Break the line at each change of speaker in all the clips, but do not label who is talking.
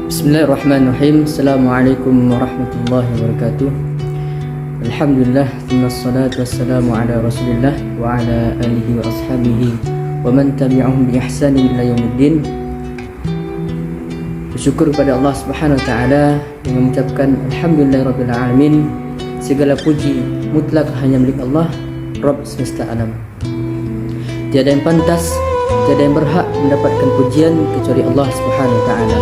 Bismillahirrahmanirrahim. Assalamualaikum warahmatullahi wabarakatuh. Alhamdulillah, wassalatu wassalamu ala Rasulillah wa ala alihi wa ashabihi wa man tabi'ahum bi ihsanin ila yaumiddin. Bersyukur kepada Allah Subhanahu wa taala dengan mengucapkan alhamdulillahirabbil alamin. Segala puji mutlak hanya milik Allah, Rabb semesta alam. Tiada yang pantas, tiada yang berhak mendapatkan pujian kecuali Allah Subhanahu wa taala.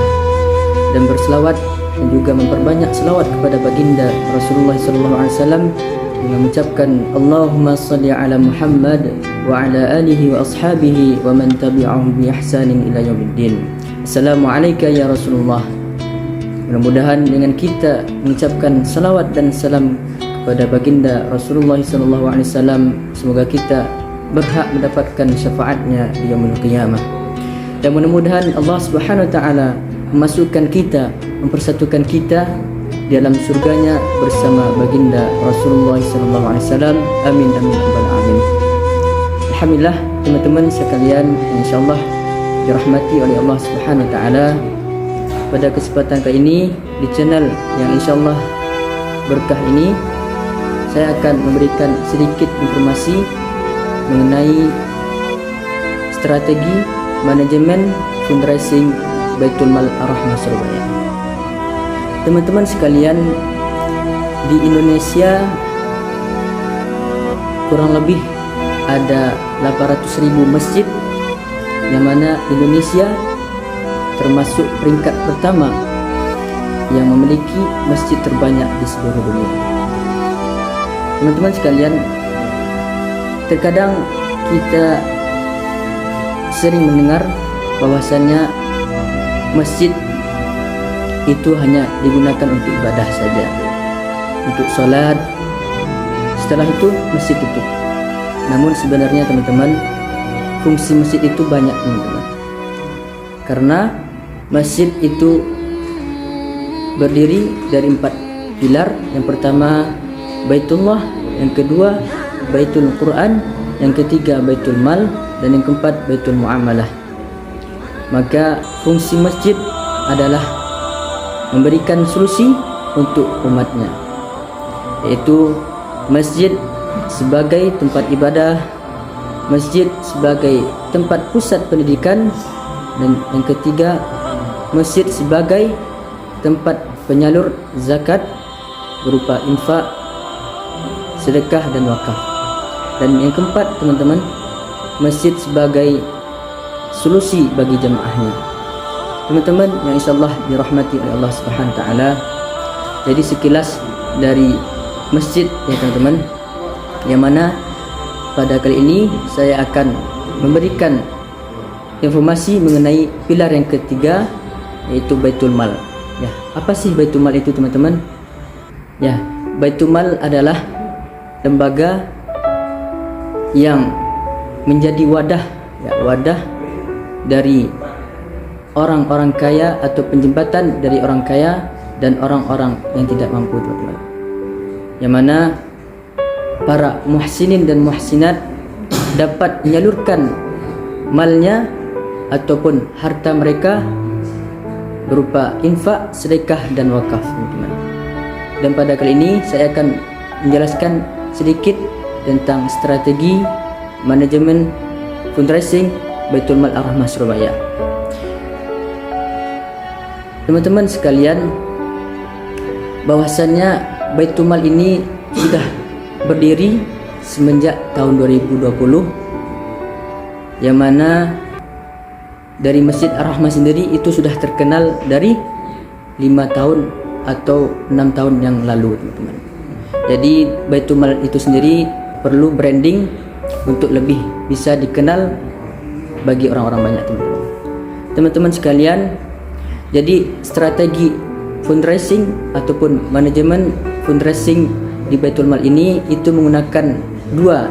Dan berselawat dan juga memperbanyak selawat kepada baginda Rasulullah SAW dengan mengucapkan Allahumma salli ala Muhammad wa ala alihi wa ashabihi wa man tabi'ahum bi ihsanin ila yaumiddin. Assalamualaikum ya Rasulullah. Mudah-mudahan dengan kita mengucapkan salawat dan salam kepada baginda Rasulullah SAW, semoga kita berhak mendapatkan syafaatnya di yaumul qiyamah. Dan mudah-mudahan Allah Subhanahu wa taala memasukkan kita, mempersatukan kita di dalam surganya bersama baginda Rasulullah SAW. Amin amin rabbal alamin. Alhamdulillah teman-teman sekalian, insyaallah dirahmati oleh Allah Subhanahu wa taala. Pada kesempatan kali ini di channel yang insyaallah berkah ini, saya akan memberikan sedikit informasi mengenai strategi manajemen fundraising Baitul Mal Ar-Rahmah Surabaya. Teman-teman sekalian, di Indonesia kurang lebih ada 800.000 masjid, yang mana Indonesia termasuk peringkat pertama yang memiliki masjid terbanyak di seluruh dunia. Teman-teman sekalian, terkadang kita sering mendengar bahwasannya masjid itu hanya digunakan untuk ibadah saja, untuk sholat. Setelah itu masjid tutup. Namun sebenarnya teman-teman, fungsi masjid itu banyak teman-teman. Karena masjid itu berdiri dari 4 pilar. Yang pertama Baitullah, yang kedua Baitul Quran, yang ketiga Baitul Mal, dan yang keempat Baitul Muamalah. Maka fungsi masjid adalah memberikan solusi untuk umatnya, yaitu masjid sebagai tempat ibadah, masjid sebagai tempat pusat pendidikan, dan yang ketiga masjid sebagai tempat penyalur zakat berupa infak, sedekah dan wakaf. Dan yang keempat teman-teman, masjid sebagai solusi bagi jemaahnya. Teman-teman yang insyaallah dirahmati oleh Allah Subhanahu wa taala. Jadi sekilas dari masjid ya teman-teman, yang mana pada kali ini saya akan memberikan informasi mengenai pilar yang ketiga, yaitu Baitul Mal. Ya, apa sih Baitul Mal itu teman-teman? Ya, Baitul Mal adalah lembaga yang menjadi wadah dari orang-orang kaya atau penjembatan dari orang kaya dan orang-orang yang tidak mampu teman-teman. Yang mana para muhsinin dan muhsinat dapat menyalurkan malnya ataupun harta mereka berupa infak, sedekah dan wakaf teman-teman. Dan pada kali ini saya akan menjelaskan sedikit tentang strategi manajemen fundraising Baitul Mal Ar-Rahmah Surabaya. Teman-teman sekalian, bahwasannya Baitul Mal ini sudah berdiri semenjak tahun 2020, yang mana dari Masjid Ar-Rahmah sendiri itu sudah terkenal dari 5 tahun atau 6 tahun yang lalu teman-teman. Jadi Baitul Mal itu sendiri perlu branding untuk lebih bisa dikenal bagi orang-orang banyak teman-teman. Teman-teman sekalian, jadi strategi fundraising ataupun manajemen fundraising di Baitul Mal ini itu menggunakan dua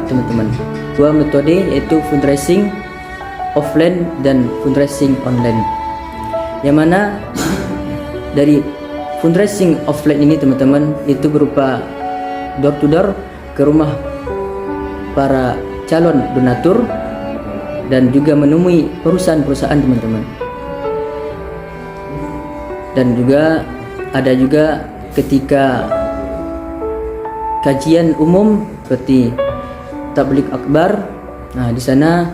metode, yaitu fundraising offline dan fundraising online. Yang mana dari fundraising offline ini teman-teman itu berupa door to door ke rumah para calon donatur dan juga menemui perusahaan-perusahaan teman-teman. Dan juga ada juga ketika kajian umum seperti tabligh akbar. Nah, di sana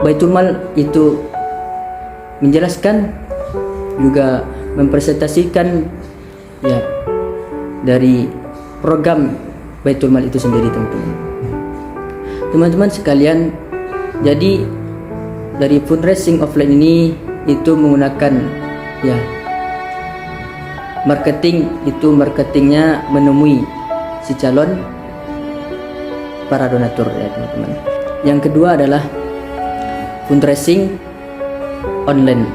Baitul Mal itu menjelaskan juga mempresentasikan ya dari program Baitul Mal itu sendiri, teman-teman. Teman-teman sekalian, jadi dari fundraising offline ini itu menggunakan ya marketingnya menemui si calon para donatur ya, teman-teman. Yang kedua adalah fundraising online,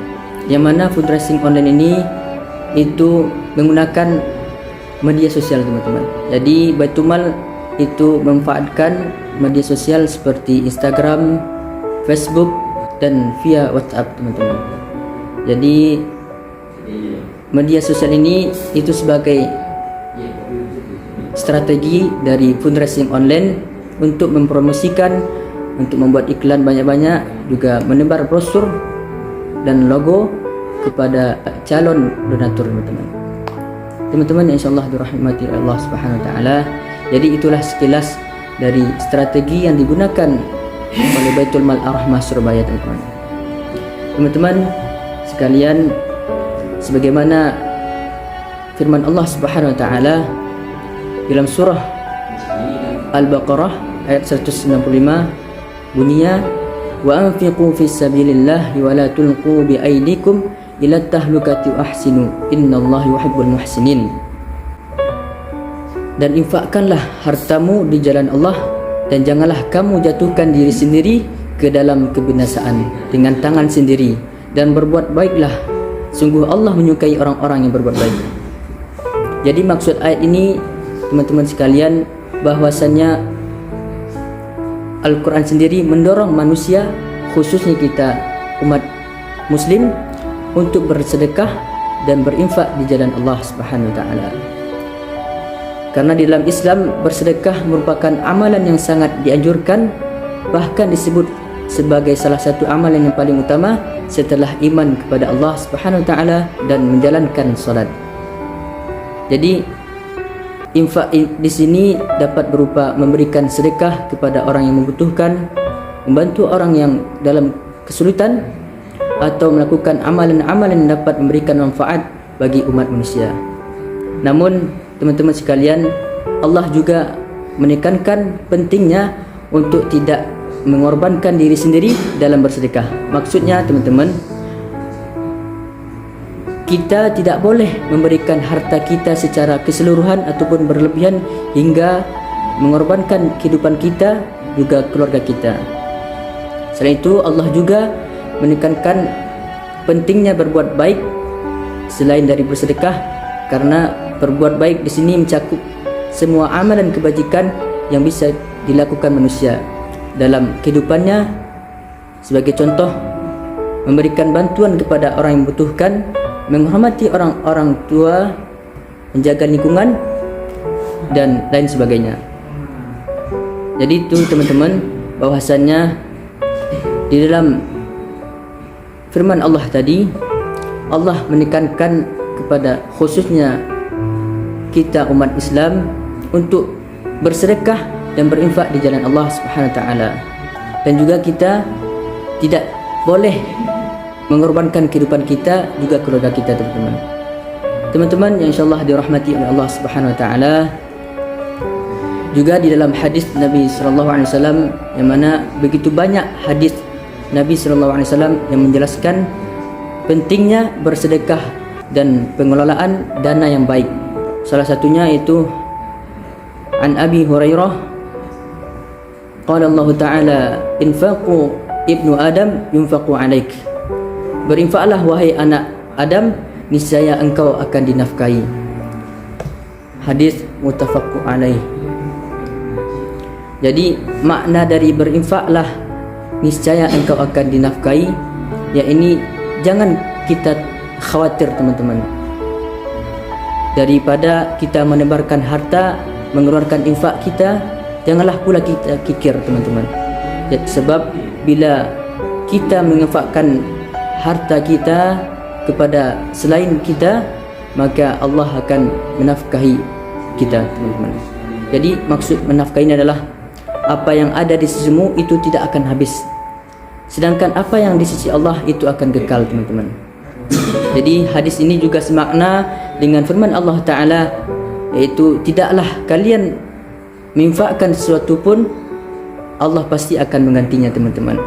yang mana fundraising online ini itu menggunakan media sosial, teman-teman. Jadi Baitul Mal itu memanfaatkan media sosial seperti Instagram, Facebook, dan via WhatsApp, teman-teman. Jadi media sosial ini itu sebagai strategi dari fundraising online untuk mempromosikan, untuk membuat iklan banyak-banyak, juga menebar brosur dan logo kepada calon donatur, teman-teman. Teman-teman, insyaallah dirahmati Allah Subhanahu wa taala. Jadi itulah sekilas dari strategi yang digunakan oleh Baitul Mal Ar-Rahmah Surabaya, teman-teman. Teman-teman sekalian, sebagaimana firman Allah Subhanahu wa taala dalam surah Al-Baqarah ayat 195, bunyinya wa anfiqu fis sabilillah wa la tulqu bi aydikum ila tahlukati wa ahsinu innallaha yuhibbul muhsinin. Dan infakkanlah hartamu di jalan Allah, dan janganlah kamu jatuhkan diri sendiri ke dalam kebinasaan dengan tangan sendiri, dan berbuat baiklah, sungguh Allah menyukai orang-orang yang berbuat baik. Jadi maksud ayat ini, teman-teman sekalian, bahwasannya Al-Quran sendiri mendorong manusia, khususnya kita umat muslim, untuk bersedekah dan berinfak di jalan Allah Subhanahu wa taala. Karena di dalam Islam bersedekah merupakan amalan yang sangat dianjurkan, bahkan disebut sebagai salah satu amalan yang paling utama setelah iman kepada Allah Subhanahu wa taala dan menjalankan salat. Jadi infak di sini dapat berupa memberikan sedekah kepada orang yang membutuhkan, membantu orang yang dalam kesulitan, atau melakukan amalan-amalan yang dapat memberikan manfaat bagi umat manusia. Namun teman-teman sekalian, Allah juga menekankan pentingnya untuk tidak mengorbankan diri sendiri dalam bersedekah. Maksudnya teman-teman, kita tidak boleh memberikan harta kita secara keseluruhan ataupun berlebihan hingga mengorbankan kehidupan kita juga keluarga kita. Selain itu, Allah juga menekankan pentingnya berbuat baik selain dari bersedekah, karena berbuat baik di sini mencakup semua amalan kebajikan yang bisa dilakukan manusia dalam kehidupannya. Sebagai contoh, memberikan bantuan kepada orang yang membutuhkan, menghormati orang-orang tua, menjaga lingkungan, dan lain sebagainya. Jadi itu teman-teman, bahwasannya di dalam firman Allah tadi, Allah menekankan kepada khususnya kita umat Islam untuk bersedekah dan berinfak di jalan Allah Subhanahu wa taala. Dan juga kita tidak boleh mengorbankan kehidupan kita juga keluarga kita, teman-teman. Teman-teman yang insyaallah dirahmati oleh Allah Subhanahu wa taala, juga di dalam hadis Nabi sallallahu alaihi wasallam, yang mana begitu banyak hadis Nabi sallallahu alaihi wasallam yang menjelaskan pentingnya bersedekah dan pengelolaan dana yang baik. Salah satunya itu an Abi Hurairah, qala Allah Ta'ala, infaqu ibnu Adam yunfaqu alaik. Berinfaklah wahai anak Adam, niscaya engkau akan dinafkahi. Hadis muttafaqu alaih. Jadi makna dari berinfaklah niscaya engkau akan dinafkahi, ya ini jangan kita khawatir, teman-teman. Daripada kita menebarkan harta, mengeluarkan infak kita, janganlah pula kita kikir, teman-teman. Sebab bila kita menginfakkan harta kita, kepada selain kita, maka Allah akan menafkahi kita, teman-teman. Jadi maksud menafkahi ini adalah apa yang ada di sisimu itu tidak akan habis, sedangkan apa yang di sisi Allah itu akan kekal, teman-teman. Jadi hadis ini juga semakna dengan firman Allah Ta'ala, yaitu tidaklah kalian menginfakkan sesuatu pun Allah pasti akan menggantinya, teman-teman.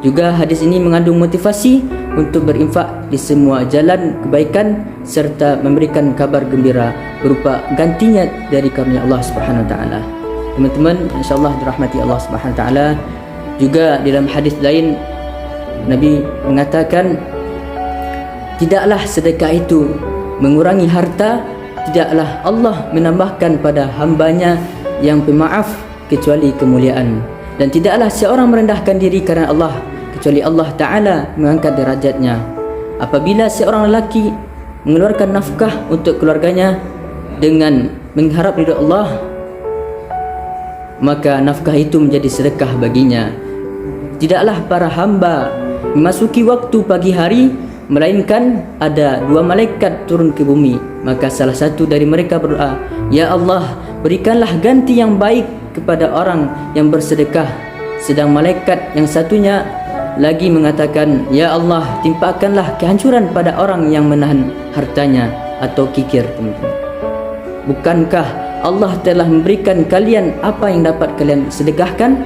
Juga hadis ini mengandung motivasi untuk berinfak di semua jalan kebaikan serta memberikan kabar gembira berupa gantinya dari karunia Allah Subhanahu wa taala. Teman-teman, insyaallah dirahmati Allah Subhanahu wa taala. Juga dalam hadis lain Nabi mengatakan, tidaklah sedekah itu mengurangi harta, tidaklah Allah menambahkan pada hambanya yang pemaaf kecuali kemuliaan, dan tidaklah seorang merendahkan diri karena Allah kecuali Allah Ta'ala mengangkat derajatnya. Apabila seorang lelaki mengeluarkan nafkah untuk keluarganya dengan mengharap ridha Allah, maka nafkah itu menjadi sedekah baginya. Tidaklah para hamba memasuki waktu pagi hari melainkan ada 2 malaikat turun ke bumi, maka salah satu dari mereka berdoa, "Ya Allah, berikanlah ganti yang baik kepada orang yang bersedekah." Sedang malaikat yang satunya lagi mengatakan, "Ya Allah, timpakanlah kehancuran pada orang yang menahan hartanya atau kikir." Teman-teman, bukankah Allah telah memberikan kalian apa yang dapat kalian sedekahkan?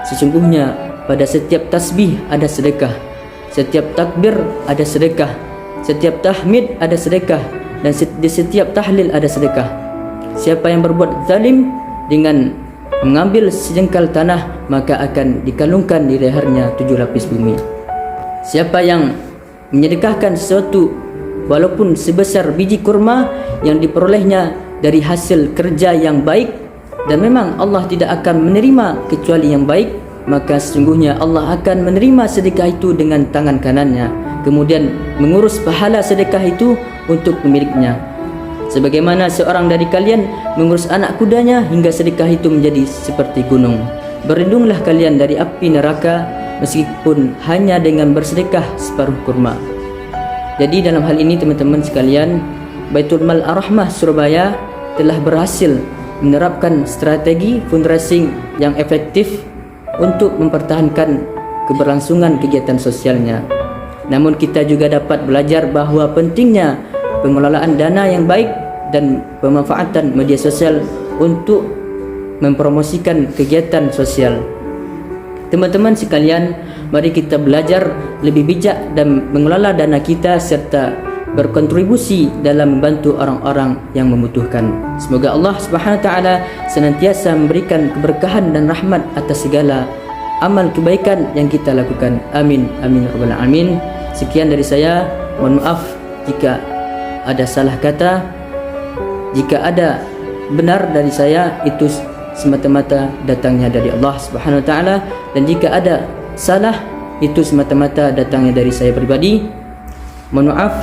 Sesungguhnya pada setiap tasbih ada sedekah, setiap takbir ada sedekah, setiap tahmid ada sedekah, dan di setiap tahlil ada sedekah. Siapa yang berbuat zalim dengan mengambil sejengkal tanah, maka akan dikalungkan di lehernya 7 lapis bumi. Siapa yang menyedekahkan sesuatu walaupun sebesar biji kurma yang diperolehnya dari hasil kerja yang baik, dan memang Allah tidak akan menerima kecuali yang baik, maka sesungguhnya Allah akan menerima sedekah itu dengan tangan kanannya, kemudian mengurus pahala sedekah itu untuk pemiliknya. Sebagaimana seorang dari kalian mengurus anak kudanya hingga sedekah itu menjadi seperti gunung. Berlindunglah kalian dari api neraka meskipun hanya dengan bersedekah separuh kurma. Jadi dalam hal ini, teman-teman sekalian, Baitul Mal Ar-Rahmah Surabaya telah berhasil menerapkan strategi fundraising yang efektif untuk mempertahankan keberlangsungan kegiatan sosialnya. Namun kita juga dapat belajar bahawa pentingnya pengelolaan dana yang baik dan pemanfaatan media sosial untuk mempromosikan kegiatan sosial. Teman-teman sekalian, mari kita belajar lebih bijak dan mengelola dana kita serta berkontribusi dalam membantu orang-orang yang membutuhkan. Semoga Allah Subhanahu wa taala senantiasa memberikan keberkahan dan rahmat atas segala amal kebaikan yang kita lakukan. Amin amin rabbal alamin. Sekian dari saya. Mohon maaf jika ada salah kata. Jika ada benar dari saya, itu semata-mata datangnya dari Allah Subhanahu wa taala, dan jika ada salah, itu semata-mata datangnya dari saya pribadi. Mohon maaf.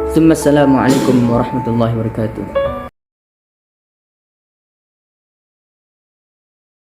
Assalamualaikum warahmatullahi wabarakatuh.